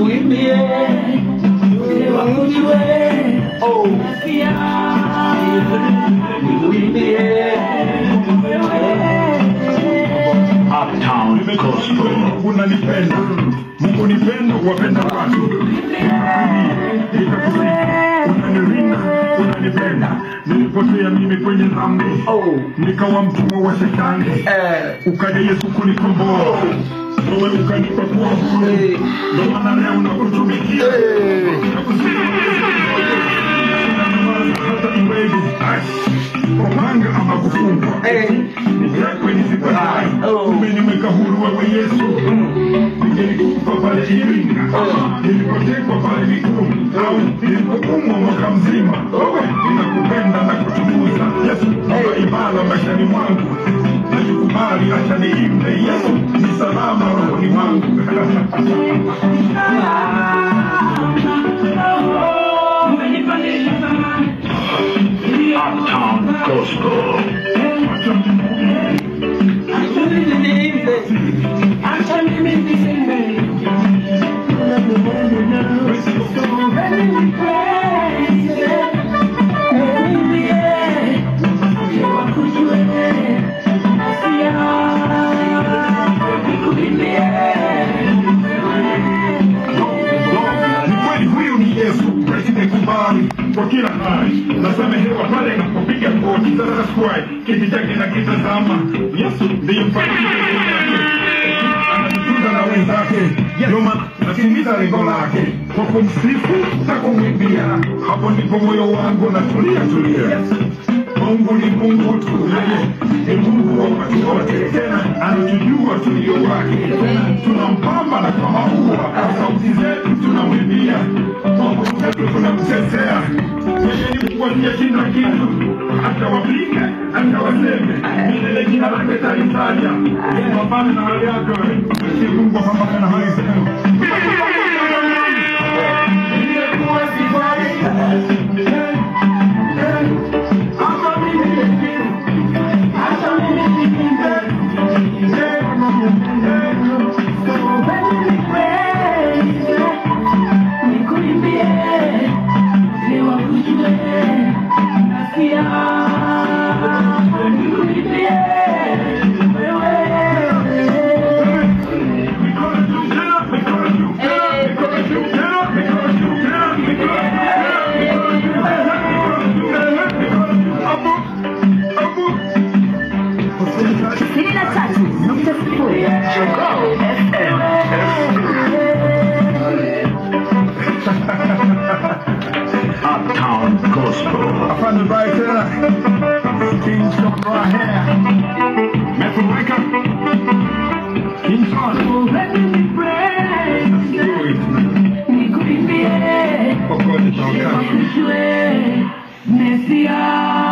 nikuimbie, wakujue, nasikia, nikuimbie. Uptown Gospel. Unanipenda, Mungu nipenda, wapenda watu. Unanirinda, unanipenda. Nilipotea mimi kwenye dhambi, nikawa mtumwa wa shetani. Ukaja Yesu kunikomboa, wewe ukanipa kuwa huru. Ndio maana leo nakutumikia. Hata iweje, kupanga ama kufungwa, nikakwe nisipataye. Umeniweka huru wewe Yesu. Nilikufa pale Iringa, nilipotekwa pale Mikumi, nilipoumwa mwaka mzima. Ninakupenda na kutukuza Yesu, uko imara maishani mwangu. Najikubali acha niimbe Yesu, ni salama rohoni mwangu. Uptown Gospel. Kwa kila hali nasamehewa pale napopiga kodi za squad, kiti chake na kitazama. Yesu ndiye mfalme anatutunza na wenzake, ndio maana natimiza lengo lake kwa kumsifu na kumwimbia. Hapo ndipo moyo wangu natulia. Mungu ni Mungu tu, yeye ni Mungu wa watu wote, tena anatujua tulio wake. Tunampamba na kwa maua, sauti zetu tunamwimbia, Mungu wetu tunamtetea. Yeye ni Mungu asiyeshinda kitu, hata wapinge, hata waseme, milele jina lake talitaja. Wapane na hali yako, si Mungu apambane na hali zenu. Nilikuwa sifai, Uptown Gospel. I found it right there. King Sean right here. Metal Breaker. King Sean. Let me pray. Nikuimbie. Messiah.